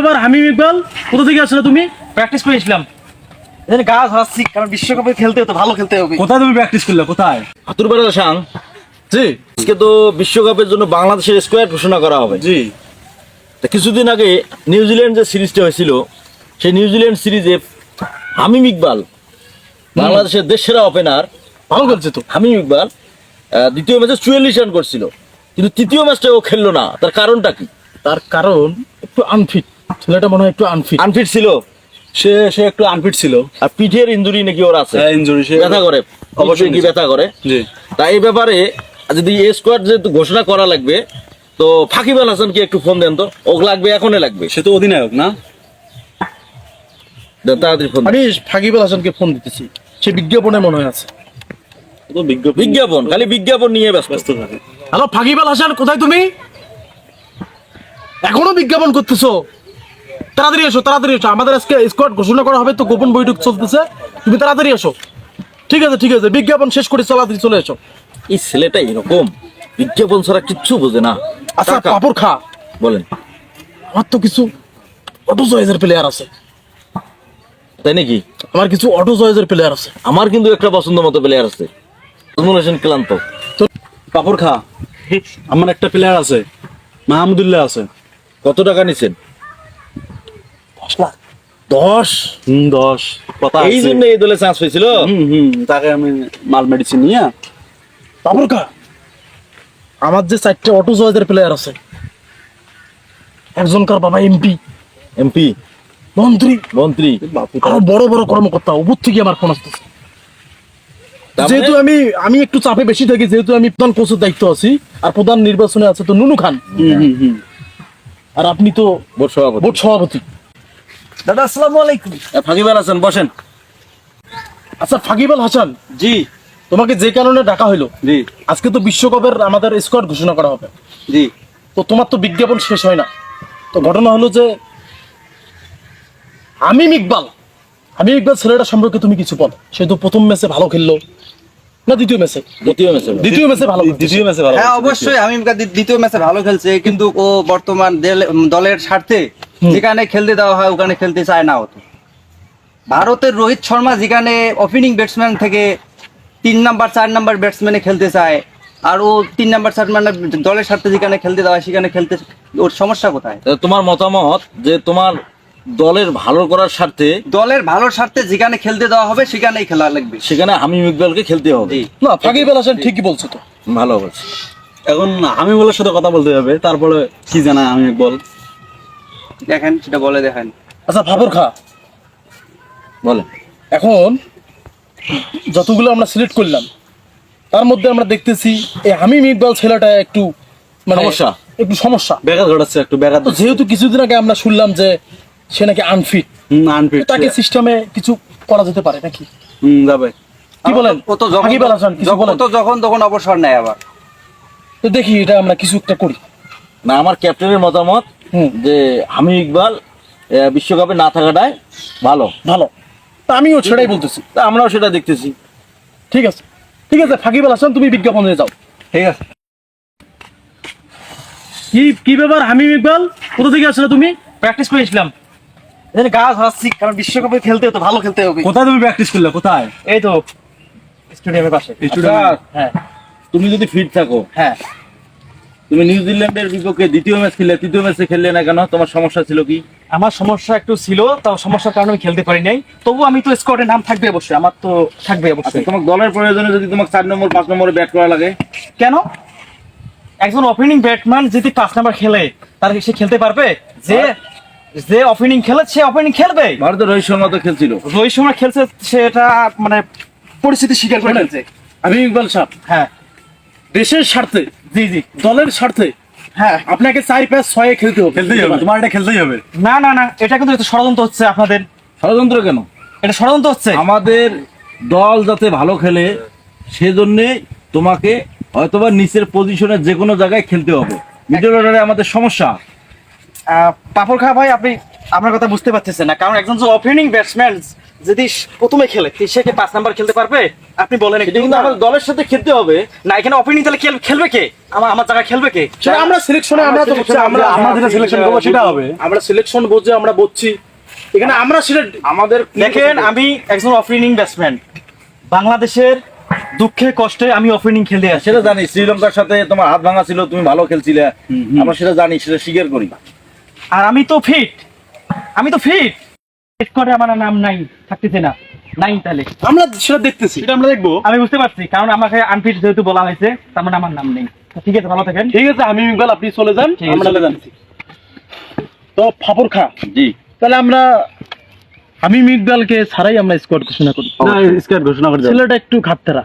এবার হামিম ইকবাল কোথা থেকে আসলে তুমি? প্র্যাকটিস করেছিলাম, এখানে গা ধরাচ্ছি কারণ বিশ্বকাপে খেলতে তো ভালো খেলতে হবে। কোথায় তুমি প্র্যাকটিস করলে? কোথায়? হাতুরপাড়া সাং জি আজকে তো বিশ্বকাপের জন্য বাংলাদেশের স্কোয়াড ঘোষণা করা হবে। জি তা কিছুদিন আগে নিউজিল্যান্ড যে সিরিজটা হয়েছিল সেই নিউজিল্যান্ড সিরিজে হামিম ইকবাল বাংলাদেশের দেশের ওপেনার ভালো খেলছে তো। হামিম ইকবাল দ্বিতীয় ম্যাচে 44 রান করছিল, কিন্তু তৃতীয় ম্যাচটা ও খেললো না। তার কারণটা কি? তার কারণ একটু আনফিট, ছেলেটা মনে হয় একটু আনফিট। আনফিট ছিল, সে সে একটু আনফিট ছিল। আর পিঠের ইনজুরি নাকি ওর আছে, ইনজুরি, সে ব্যথা করে, অবশ্যই কি ব্যথা করে। জি তাই এই ব্যাপারে যদি এই স্কোয়াড যেহেতু ঘোষণা করা লাগবে, তো ফাকিব আল হাসানকে একটু ফোন দেন তো। ওক লাগবে, এখনই লাগবে, সে তো অধিনায়ক না। দেন তাড়াতাড়ি ফোন। আমি ফাকিব আল হাসানকে ফোন দিতেছি, সে বিজ্ঞাপনে মনে হয় আছে। বিজ্ঞাপন, খালি বিজ্ঞাপন নিয়ে ব্যস্ত থাকে। হ্যালো ফাকিব আল হাসান, কোথায় তুমি? এখনো বিজ্ঞাপন করতেছো? তাড়াতাড়ি এসো, তাড়াতাড়ি এসো, আমাদের আজকে স্কোয়াড ঘোষণা করা হবে তো, গোপন বৈঠক চলতেছে, তুমি তাড়াতাড়ি এসো। ঠিক আছে ঠিক আছে, বিজ্ঞাপন শেষ করে তাড়াতাড়ি চলে এসো। এই ছেলেটা এরকম, বিজ্ঞাপন ছাড়া কিচ্ছু বোঝে না। আচ্ছা কাকা, পাপড় খা, বলেন। আমার তো কিছু অটো চয়েসের প্লেয়ার আছে। তাই নাকি? আমার কিছু অটো চয়েসের প্লেয়ার আছে। আমার কিন্তু একটা পছন্দ মতো প্লেয়ার আছে, নাজমুল হোসেন ক্লান্ত। তো পাপড় খা, আমার একটা প্লেয়ার আছে, মাহমুদুল্লাহ আছে। কত টাকা নিছেন? 10 লাখ। 10? 10 কথা এই জন্য এই দলে চান্স হয়েছিল। তাকে আমি মাল মেডিসিন নিয়ে পাপড় খা। আমার যে 4টে অটো চয়েসের প্লেয়ার আছে, একজনকার বাবা এমপি, এমপি, মন্ত্রী, আরো বড় বড় কর্মকর্তা, উপর থেকে আমার ফোন আসতেছে। তার মানে- যেহেতু আমি একটু চাপে বেশি থাকি, যেহেতু আমি প্রধান কোচের দায়িত্ব আছি, আর প্রধান নির্বাচনে আছে তো নুনু খান, আর আপনি তো বোর্ড সভাপতি। বোর্ড সভাপতি। দাদা আসসালামু আলাইকুম। ফাকিব আল হাসান বসেন। আচ্ছা ফাকিব আল হাসান, জি তোমাকে যে কারণে ডাকা হইলো, জি আজকে তো বিশ্বকাপের আমাদের স্কোয়াড ঘোষণা করা হবে, জি তো তোমার তো বিজ্ঞাপন শেষ হয় না। তো ঘটনা হলো যে হামিম ইকবাল ছেলেটা সম্পর্কে তুমি কিছু বলো। সে তো প্রথম ম্যাচে ভালো খেললো না, দ্বিতীয় ম্যাচে দ্বিতীয় ম্যাচে ভালো খেলছে। হ্যাঁ অবশ্যই আমি দ্বিতীয় ম্যাচে ভালো খেলছে, কিন্তু ও বর্তমান দলের স্বার্থে যেখানে খেলতে দেওয়া হয় ওখানে খেলতে চায় না। হতো ভারতের রোহিত শর্মা যেখানে ওপেনিং ব্যাটসম্যান থেকে 3 নাম্বার 4 নাম্বার ব্যাটসম্যানে খেলতে চায়, আর ও 3 নাম্বার 4 নাম্বার দলের স্বার্থে যেখানে খেলতে দেওয়া হয় সেখানে খেলতে, ওর সমস্যা কোথায়? তোমার মতামত যে তোমার দলের ভালো করার স্বার্থে দলের ভালোর স্বার্থে যেখানে খেলতে দেওয়া হবে সেখানেই খেলা লাগবে। সেখানে হামিম ইকবালকে খেলতে হবে। জি। না ফাকিব আল হাসান ঠিকই বলছো তো। ভালো বলছে। এখন আমি বলার সাথে কথা বলতে হবে, তারপরে কি জানা আমি বল। দেখেন সেটা বলে দেখেন। আচ্ছা ফাপড় খা, বলেন। এখন যতগুলো আমরা সিলেক্ট করলাম তার মধ্যে আমরা দেখতেছি এই হামিম ইকবাল ছেলেটা একটু সমস্যা ব্যাঘাত ঘটাচ্ছে, একটু ব্যাঘাত। তো যেহেতু কিছুদিন আগে আমরা শুনলাম যে সে নাকি আনফিট, আনফিট তাকে সিস্টেমে কিছু করা যেতে পারে নাকি? যাবে। কি বলেন? ও তো যখন ফাকিব আল হাসান কিছু বলেন। যখন তখন অবসর নেয় আবার। তো দেখি এটা আমরা কিছু একটা করি। না, আমার ক্যাপ্টেনের মতামত যে হামিম ইকবাল বিশ্বকাপে না থাকাটাই ভালো। ভালো, তা আমিও সেটাই বলতেছি। তা আমরাও সেটা দেখতেছি। ঠিক আছে ঠিক আছে, ফাকিব আল হাসান তুমি বিজ্ঞাপন নিয়ে যাও। ঠিক আছে। কি ব্যাপার হামিম ইকবাল কোথা থেকে আসলে তুমি? প্র্যাকটিস করেছিলাম, এখানে গা ধরাচ্ছি কারণ বিশ্বকাপে খেলতে তো ভালো খেলতে হবে। কোথায় তুমি প্র্যাকটিস করলে? কোথায়? এই তো স্টেডিয়ামের পাশে। হ্যাঁ তুমি যদি ফিট থাকো, হ্যাঁ তুমি নিউজিল্যান্ডের বিপক্ষে দ্বিতীয় ম্যাচ খেললে, তৃতীয় ম্যাচে খেললে না কেন? তোমার সমস্যা ছিল কি? আমার সমস্যা একটু ছিল, তাও সমস্যার কারণে আমি খেলতে পারি নাই। তবু আমি তো স্কোয়াডের নাম থাকবে অবশ্যই, আমার তো থাকবে আচ্ছা, অবশ্যই। তোমার দলের প্রয়োজনে যদি তোমাকে 4 নম্বর 5 নম্বরে ব্যাট করা লাগে, কেন? একজন ওপেনিং ব্যাটসম্যান যদি 5 নাম্বার খেলে তার সে খেলতে পারবে? যে ওপেনিং খেলে সে ওপেনিং খেলবে। ভারতের রোহিত শর্মা তো খেলছিল। রোহিত শর্মা খেলছে, সেটা মানে পরিস্থিতি স্বীকার করে খেলছে। হামিম ইকবাল সাহেব, হ্যাঁ দেশের স্বার্থে, জি জি দলের স্বার্থে হ্যাঁ। আপনাকে 4-5-6 খেলতে হবে। তোমার এটা খেলতেই হবে। না না না, এটা কিন্তু একটা ষড়যন্ত্র হচ্ছে আপনাদের। ষড়যন্ত্র কেন? এটা ষড়যন্ত্র হচ্ছে। আমাদের দল যাতে ভালো খেলে সেজন্যে তোমাকে হয়তোবা নিচের পজিশনে যে কোনো জায়গায় খেলতে হবে। মিডল অর্ডারে আমাদের সমস্যা। পাপড় খা ভাই, আপনি আপনার কথা বুঝতে পারতেছেন না, কারণ একজন যে ওপেনিং ব্যাটসম্যান যদি প্রথমে খেলে সে কি 5 নাম্বার খেলতে পারবে? আপনি বলেন এটা কিন্তু আমাদের দলের সাথে খেলতে হবে। না, এখানে ওপেনিং তাহলে খেলবে কে? আমার জায়গায় খেলবে কে? সেটা আমরা সিলেকশনে আমরা তো আমরা যেটা সিলেকশন করবো সেটা হবে। আমরা সিলেকশন বুঝে আমরা বুঝছি, এখানে আমরা সেটা আমাদের দেখেন, আমি একজন ওপেনিং ব্যাটসম্যান, বাংলাদেশের দুঃখে কষ্টে আমি ওপেনিং খেলে আসি। সেটা জানি, শ্রীলঙ্কার সাথে তোমার হাত ভাঙা ছিল, তুমি ভালো খেলছিলে, আমরা সেটা জানি, সেটা স্বীকার করি। আর আমি তো ফিট করে আমার নাম নাই থাকতেছে না, নাই তাহলে আমরা সেটা দেখতেছি, সেটা আমরা দেখবো। আমি বুঝতে পারছি, কারণ আমাকে আনফিট যেহেতু বলা হয়েছে তার মানে আমার নাম নেই। তো ঠিক আছে, ভালো থাকেন। ঠিক আছে, আমি ইকবাল, আপনি চলে যান, ঠিক আছে, আমরা চলে যান। তো ফাপর খা, জি, তাহলে আমরা আমি ইকবালকে ছাড়াই আমরা স্কোয়াড ঘোষণা করি। না স্কোয়াড ঘোষণা করে দাও। ছেলেটা একটু খাপতেরা।